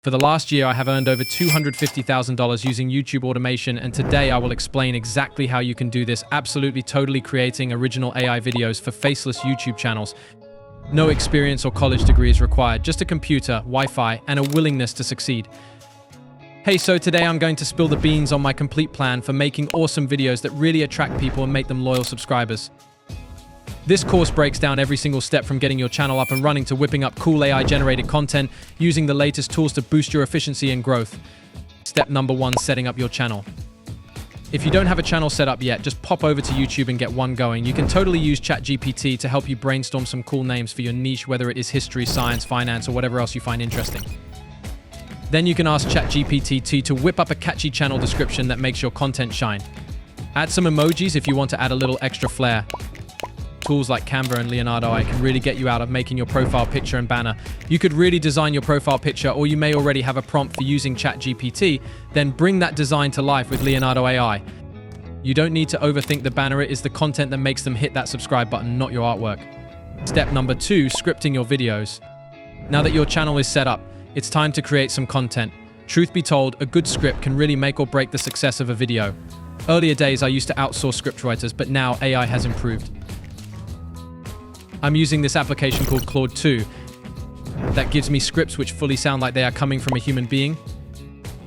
For the last year, I have earned over $250,000 using YouTube automation, and today I will explain exactly how you can do this, absolutely totally creating original AI videos for faceless YouTube channels. No experience or college degree is required, just a computer, Wi-Fi, and a willingness to succeed. Hey, so today I'm going to spill the beans on my complete plan for making awesome videos that really attract people and make them loyal subscribers. This course breaks down every single step from getting your channel up and running to whipping up cool AI-generated content using the latest tools to boost your efficiency and growth. Step number 1, setting up your channel. If you don't have a channel set up yet, just pop over to YouTube and get one going. You can totally use ChatGPT to help you brainstorm some cool names for your niche, whether it is history, science, finance, or whatever else you find interesting. Then you can ask ChatGPT to whip up a catchy channel description that makes your content shine. Add some emojis if you want to add a little extra flair. Tools like Canva and Leonardo AI can really get you out of making your profile picture and banner. You could really design your profile picture, or you may already have a prompt for using ChatGPT, then bring that design to life with Leonardo AI. You don't need to overthink the banner, it is the content that makes them hit that subscribe button, not your artwork. Step number 2, scripting your videos. Now that your channel is set up, it's time to create some content. Truth be told, a good script can really make or break the success of a video. Earlier days, I used to outsource scriptwriters, but now AI has improved. I'm using this application called Claude that gives me scripts which fully sound like they are coming from a human being.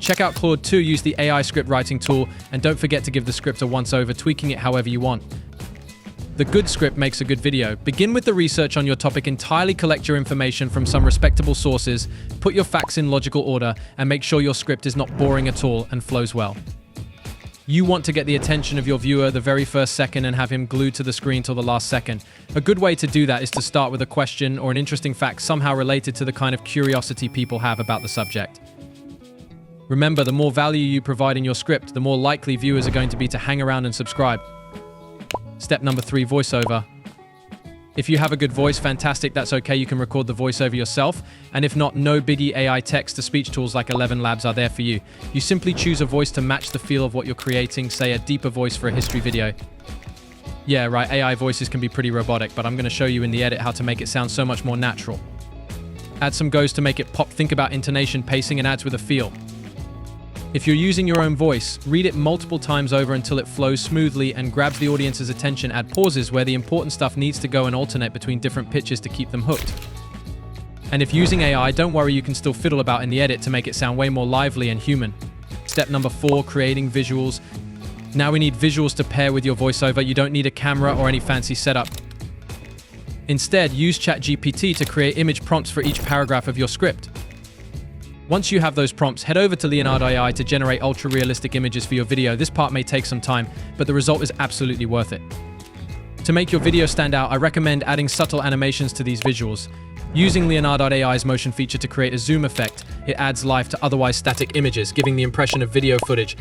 Check out Claude 2, use the AI script writing tool, and don't forget to give the script a once-over, tweaking it however you want. The good script makes a good video. Begin with the research on your topic, entirely collect your information from some respectable sources, put your facts in logical order, and make sure your script is not boring at all and flows well. You want to get the attention of your viewer the very first second and have him glued to the screen till the last second. A good way to do that is to start with a question or an interesting fact somehow related to the kind of curiosity people have about the subject. Remember, the more value you provide in your script, the more likely viewers are going to be to hang around and subscribe. Step number 3, voiceover. If you have a good voice, fantastic, that's okay, you can record the voiceover yourself, and if not, no biggie, AI text-to-speech tools like 11 Labs are there for you. You simply choose a voice to match the feel of what you're creating, say a deeper voice for a history video. Yeah, right, AI voices can be pretty robotic, but I'm going to show you in the edit how to make it sound so much more natural. Add some goes to make it pop, think about intonation, pacing, and adds with a feel. If you're using your own voice, read it multiple times over until it flows smoothly and grabs the audience's attention. Add pauses where the important stuff needs to go and alternate between different pitches to keep them hooked. And if using AI, don't worry, you can still fiddle about in the edit to make it sound way more lively and human. Step number 4, creating visuals. Now we need visuals to pair with your voiceover. You don't need a camera or any fancy setup. Instead, use ChatGPT to create image prompts for each paragraph of your script. Once you have those prompts, head over to Leonardo AI to generate ultra-realistic images for your video. This part may take some time, but the result is absolutely worth it. To make your video stand out, I recommend adding subtle animations to these visuals. Using Leonardo AI's motion feature to create a zoom effect, it adds life to otherwise static images, giving the impression of video footage.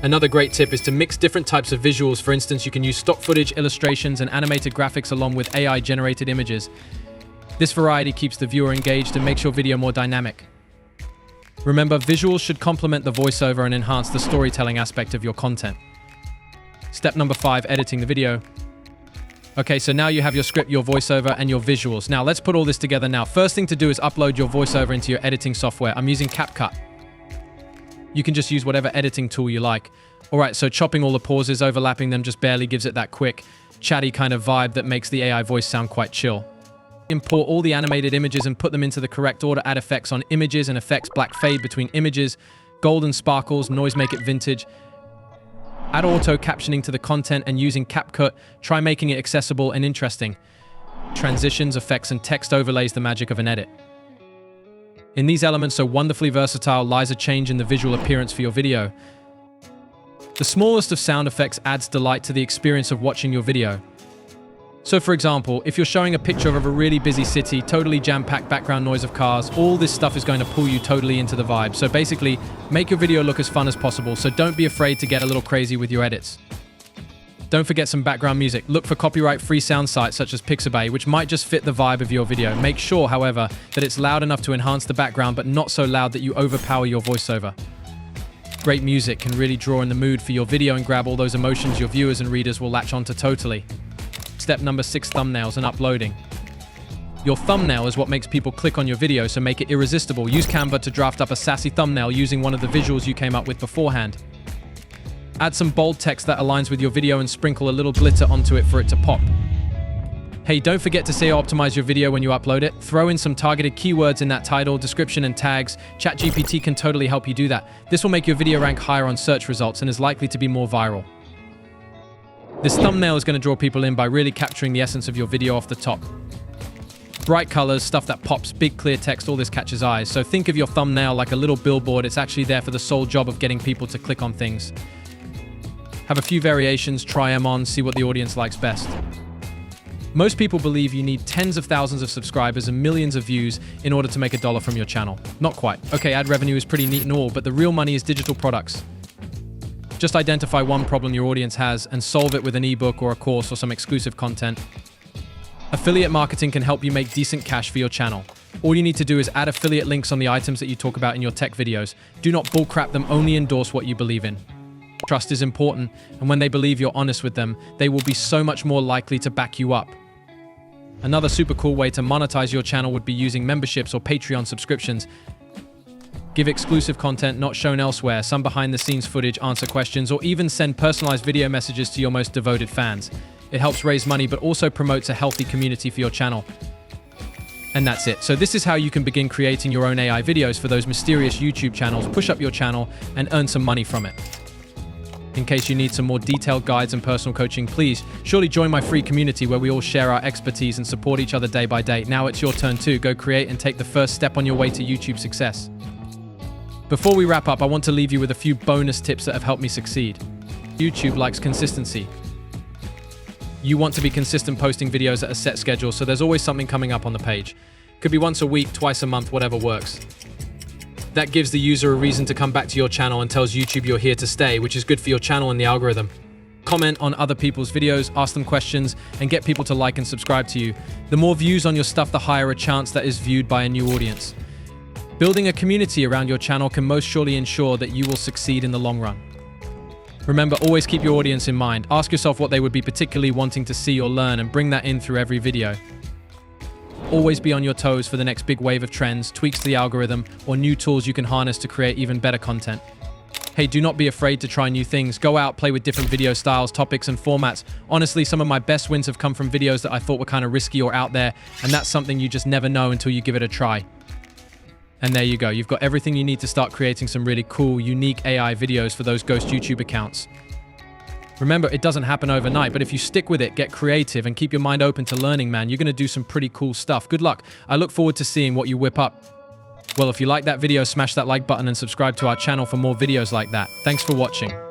Another great tip is to mix different types of visuals. For instance, you can use stock footage, illustrations, and animated graphics along with AI-generated images. This variety keeps the viewer engaged and makes your video more dynamic. Remember, visuals should complement the voiceover and enhance the storytelling aspect of your content. Step number 5, editing the video. Okay, so now you have your script, your voiceover, and your visuals. Now let's put all this together now. First thing to do is upload your voiceover into your editing software. I'm using CapCut. You can just use whatever editing tool you like. All right, so chopping all the pauses, overlapping them just barely gives it that quick, chatty kind of vibe that makes the AI voice sound quite chill. Import all the animated images and put them into the correct order. Add effects on images and effects, black fade between images, golden sparkles, noise, make it vintage. Add auto captioning to the content, and using CapCut, try making it accessible and interesting. Transitions, effects, and text overlays, the magic of an edit. In these elements so wonderfully versatile lies a change in the visual appearance for your video. The smallest of sound effects adds delight to the experience of watching your video. So for example, if you're showing a picture of a really busy city, totally jam-packed background noise of cars, all this stuff is going to pull you totally into the vibe. So basically, make your video look as fun as possible, so don't be afraid to get a little crazy with your edits. Don't forget some background music. Look for copyright-free sound sites such as Pixabay, which might just fit the vibe of your video. Make sure, however, that it's loud enough to enhance the background, but not so loud that you overpower your voiceover. Great music can really draw in the mood for your video and grab all those emotions your viewers and readers will latch onto totally. Step number 6, thumbnails and uploading. Your thumbnail is what makes people click on your video, so make it irresistible. Use Canva to draft up a sassy thumbnail using one of the visuals you came up with beforehand. Add some bold text that aligns with your video and sprinkle a little glitter onto it for it to pop. Hey, don't forget to SEO optimize your video when you upload it. Throw in some targeted keywords in that title, description, and tags. ChatGPT can totally help you do that. This will make your video rank higher on search results and is likely to be more viral. This thumbnail is going to draw people in by really capturing the essence of your video off the top. Bright colors, stuff that pops, big clear text, all this catches eyes. So think of your thumbnail like a little billboard. It's actually there for the sole job of getting people to click on things. Have a few variations, try them on, see what the audience likes best. Most people believe you need tens of thousands of subscribers and millions of views in order to make $1 from your channel. Not quite. Okay, ad revenue is pretty neat and all, but the real money is digital products. Just identify one problem your audience has and solve it with an ebook or a course or some exclusive content. Affiliate marketing can help you make decent cash for your channel. All you need to do is add affiliate links on the items that you talk about in your tech videos. Do not bullcrap them, only endorse what you believe in. Trust is important, and when they believe you're honest with them, they will be so much more likely to back you up. Another super cool way to monetize your channel would be using memberships or Patreon subscriptions. Give exclusive content not shown elsewhere, some behind-the-scenes footage, answer questions, or even send personalized video messages to your most devoted fans. It helps raise money, but also promotes a healthy community for your channel. And that's it. So this is how you can begin creating your own AI videos for those mysterious YouTube channels, push up your channel, and earn some money from it. In case you need some more detailed guides and personal coaching, please surely join my free community where we all share our expertise and support each other day by day. Now it's your turn too. Go create and take the first step on your way to YouTube success. Before we wrap up, I want to leave you with a few bonus tips that have helped me succeed. YouTube likes consistency. You want to be consistent posting videos at a set schedule, so there's always something coming up on the page. Could be once a week, twice a month, whatever works. That gives the user a reason to come back to your channel and tells YouTube you're here to stay, which is good for your channel and the algorithm. Comment on other people's videos, ask them questions, and get people to like and subscribe to you. The more views on your stuff, the higher a chance that is viewed by a new audience. Building a community around your channel can most surely ensure that you will succeed in the long run. Remember, always keep your audience in mind. Ask yourself what they would be particularly wanting to see or learn and bring that in through every video. Always be on your toes for the next big wave of trends, tweaks to the algorithm, or new tools you can harness to create even better content. Hey, do not be afraid to try new things. Go out, play with different video styles, topics, and formats. Honestly, some of my best wins have come from videos that I thought were kind of risky or out there, and that's something you just never know until you give it a try. And there you go. You've got everything you need to start creating some really cool, unique AI videos for those ghost YouTube accounts. Remember, it doesn't happen overnight, but if you stick with it, get creative, and keep your mind open to learning, man, you're going to do some pretty cool stuff. Good luck. I look forward to seeing what you whip up. Well, if you like that video, smash that like button and subscribe to our channel for more videos like that. Thanks for watching.